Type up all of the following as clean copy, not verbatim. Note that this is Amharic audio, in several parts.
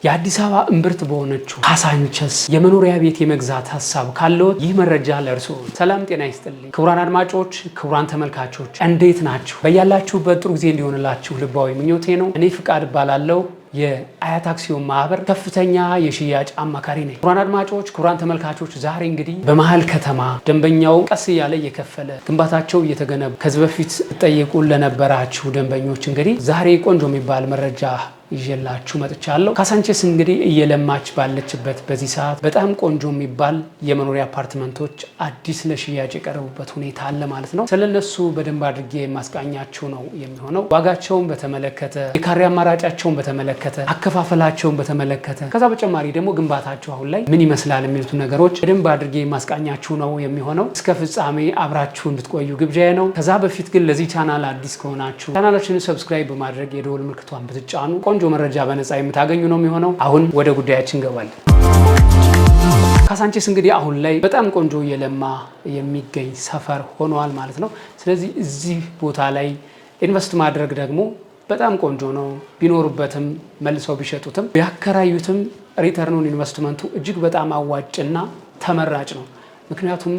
የአዲስ አበባ እምብርት በሆነችው ካሳንቸስ የመኖሪያ ቤት የመግዛት ሀሳብ ካለው ይህ መረጃ ለእርስዎ። ሰላም ጤና ይስጥልኝ ክቡራን አድማጮች፣ ክቡራን ተመልካቾች እንዴት ናችሁ? በያላችሁበት ጥሩ ጊዜ እንዲሆንላችሁ ልባዊ ምኞቴ ነው። እኔ ፍቃድ እባላለሁ። የአያት አክሲዮን ማህበር ከፍተኛ የሽያጭ አማካሪ ነኝ። ክቡራን አድማጮች፣ ክቡራን ተመልካቾች ዛሬ እንግዲህ በመሀል ከተማ ደንበኛው ቀስ እያለ እየከፈለ ግንባታቸው እየተገነቡ ከዚህ በፊት ጠይቁን ለነበራችሁ ደንበኞች እንግዲህ ዛሬ ቆንጆ የሚባል መረጃ ይዤላችሁ መጥቻለሁ። ካሳንቸስ እንግዲህ እየለማች ባለችበት በዚህ ሰዓት በጣም ቆንጆ የሚባል የመኖሪያ አፓርትመንቶች አዲስ ለሽያጭ የቀረቡበት ሁኔታ አለ ማለት ነው። ስለነሱ በደንብ አድርጌ የማስቃኛችሁ ነው የሚሆነው። ዋጋቸውን በተመለከተ፣ የካሬ አማራጫቸውን በተመለከተ፣ አከፋፈላቸውን በተመለከተ፣ ከዛ በተጨማሪ ደግሞ ግንባታቸው አሁን ላይ ምን ይመስላል የሚሉት ነገሮች በደንብ አድርጌ የማስቃኛችሁ ነው የሚሆነው። እስከ ፍጻሜ አብራችሁ እንድትቆዩ ግብዣዬ ነው። ከዛ በፊት ግን ለዚህ ቻናል አዲስ ከሆናችሁ ቻናላችንን ሰብስክራይብ በማድረግ የደወል ምልክቷን ብትጫኑ ቆንጆ መረጃ በነፃ የምታገኙ ነው የሚሆነው። አሁን ወደ ጉዳያችን እንገባለን። ካሳንቸስ እንግዲህ አሁን ላይ በጣም ቆንጆ የለማ የሚገኝ ሰፈር ሆኗል ማለት ነው። ስለዚህ እዚህ ቦታ ላይ ኢንቨስት ማድረግ ደግሞ በጣም ቆንጆ ነው። ቢኖሩበትም መልሰው ቢሸጡትም ቢያከራዩትም ሪተርኑን ኢንቨስትመንቱ እጅግ በጣም አዋጭና ተመራጭ ነው። ምክንያቱም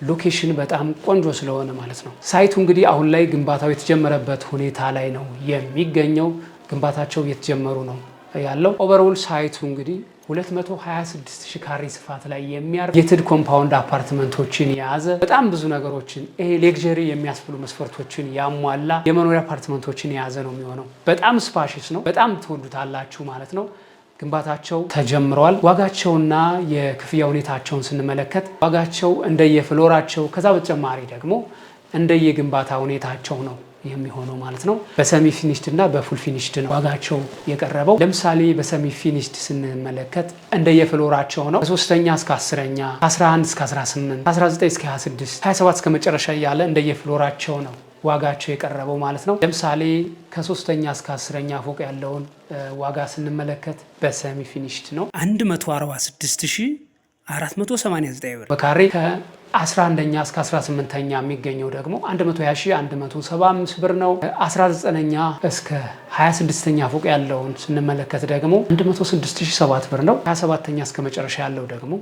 ሎኬሽን በጣም ቆንጆ ስለሆነ ማለት ነው። ሳይቱ እንግዲህ አሁን ላይ ግንባታው የተጀመረበት ሁኔታ ላይ ነው የሚገኘው። ግንባታቸው እየተጀመሩ ነው ያለው። ኦቨርኦል ሳይቱ እንግዲህ 226,000 ካሬ ስፋት ላይ የሚያርፍ ጌትድ ኮምፓውንድ አፓርትመንቶችን የያዘ በጣም ብዙ ነገሮችን ሌክዠሪ የሚያስብሉ መስፈርቶችን ያሟላ የመኖሪያ አፓርትመንቶችን የያዘ ነው የሚሆነው። በጣም ስፓሽስ ነው። በጣም ትወዱታላችሁ ማለት ነው። ግንባታቸው ተጀምረዋል። ዋጋቸውና የክፍያ ሁኔታቸውን ስንመለከት ዋጋቸው እንደየፍሎራቸው ከዛ በተጨማሪ ደግሞ እንደየግንባታ ሁኔታቸው ነው የሚሆነው ማለት ነው። በሰሚ ፊኒሽድ እና በፉል ፊኒሽድ ነው ዋጋቸው የቀረበው። ለምሳሌ በሰሚ ፊኒሽድ ስንመለከት እንደየፍሎራቸው ነው። ከ3ኛ እስከ 10ኛ፣ 11 እስከ 18፣ 19 እስከ 26፣ 27 እስከ መጨረሻ እያለ እንደየፍሎራቸው ነው ዋጋቸው የቀረበው ማለት ነው። ለምሳሌ ከ3ኛ እስከ 10ኛ ፎቅ ያለውን ዋጋ ስንመለከት በሰሚ ፊኒሽድ ነው 146,489 ብር በካሬ። ከ11ኛ እስከ 18ኛ የሚገኘው ደግሞ 120,175 ብር ነው። 19ኛ እስከ 26ኛ ፎቅ ያለውን ስንመለከት ደግሞ 106,007 ብር ነው። 27ኛ እስከ መጨረሻ ያለው ደግሞ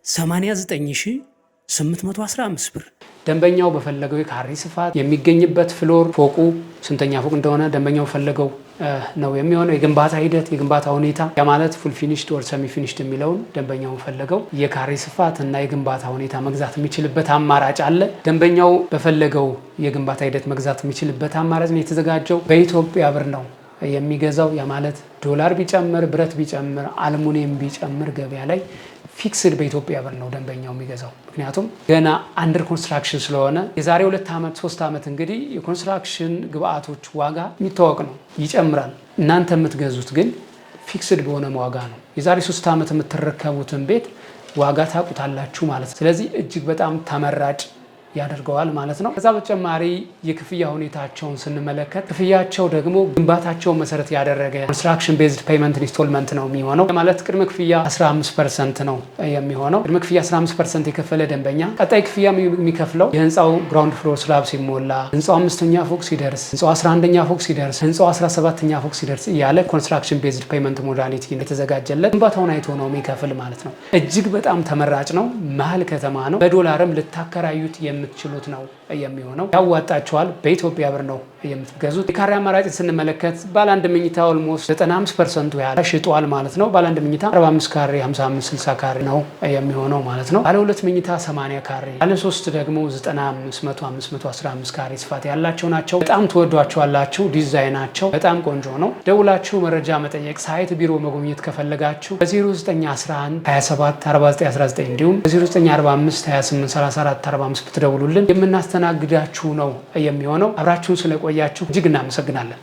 89,815 ብር። ደንበኛው በፈለገው የካሬ ስፋት የሚገኝበት ፍሎር ፎቁ ስንተኛ ፎቅ እንደሆነ ደንበኛው ፈለገው ነው የሚሆነው። የግንባታ ሂደት፣ የግንባታ ሁኔታ ያ ማለት ፉል ፊኒሽድ ወር ሰሚ ፊኒሽድ የሚለውን ደንበኛው ፈለገው የካሬ ስፋት እና የግንባታ ሁኔታ መግዛት የሚችልበት አማራጭ አለ። ደንበኛው በፈለገው የግንባታ ሂደት መግዛት የሚችልበት አማራጭ ነው የተዘጋጀው። በኢትዮጵያ ብር ነው የሚገዛው። ያ ማለት ዶላር ቢጨምር፣ ብረት ቢጨምር፣ አልሙኒየም ቢጨምር ገበያ ላይ ፊክስድ በኢትዮጵያ ብር ነው ደንበኛው የሚገዛው። ምክንያቱም ገና አንደር ኮንስትራክሽን ስለሆነ የዛሬ 2 ዓመት 3 ዓመት እንግዲህ የኮንስትራክሽን ግብአቶች ዋጋ የሚታወቅ ነው፣ ይጨምራል። እናንተ የምትገዙት ግን ፊክስድ በሆነ ዋጋ ነው። የዛሬ 3 ዓመት የምትረከቡትን ቤት ዋጋ ታውቁታላችሁ ማለት ነው። ስለዚህ እጅግ በጣም ተመራጭ ያደርገዋል ማለት ነው። ከዛ በተጨማሪ የክፍያ ሁኔታቸውን ስንመለከት ክፍያቸው ደግሞ ግንባታቸውን መሰረት ያደረገ ኮንስትራክሽን ቤዝድ ፔይመንት ኢንስቶልመንት ነው የሚሆነው። ማለት ቅድመ ክፍያ 15% ነው የሚሆነው። ቅድመ ክፍያ 15% የከፈለ ደንበኛ ቀጣይ ክፍያ የሚከፍለው የህንፃው ግራውንድ ፍሎር ስላብ ሲሞላ፣ ህንፃው 5ኛ ፎቅ ሲደርስ፣ ህንፃው 11ኛ ፎቅ ሲደርስ፣ ህንፃው 17ኛ ፎቅ ሲደርስ እያለ ኮንስትራክሽን ቤዝድ ፔይመንት ሞዳሊቲ የተዘጋጀለት ግንባታውን አይቶ ነው የሚከፍል ማለት ነው። እጅግ በጣም ተመራጭ ነው። መሀል ከተማ ነው። በዶላርም ልታከራዩት የምትችሉት ነው የሚሆነው። ያዋጣቸዋል። በኢትዮጵያ ብር ነው የምትገዙት። የካሬ አማራጭ ስንመለከት ባለ 1 መኝታ ኦልሞስት 95% ያህል ሽጧል ማለት ነው። ባለ 1 መኝታ 45 ካሬ፣ 55፣ 60 ካሬ ነው የሚሆነው ማለት ነው። ባለ 2 መኝታ 80 ካሬ፣ ባለ 3 ደግሞ 95፣ 100፣ 515 ካሬ ስፋት ያላቸው ናቸው። በጣም ትወዷቸዋላችሁ። ዲዛይናቸው በጣም ቆንጆ ነው። ደውላችሁ መረጃ መጠየቅ፣ ሳይት ቢሮ መጎብኘት ከፈለጋችሁ በ0911 27 4919 እንዲሁም በ0945 28 34 45 ብትደውሉልን የምናስተናግዳችሁ ነው የሚሆነው። አብራችሁን ስለቆያችሁ እጅግ እናመሰግናለን።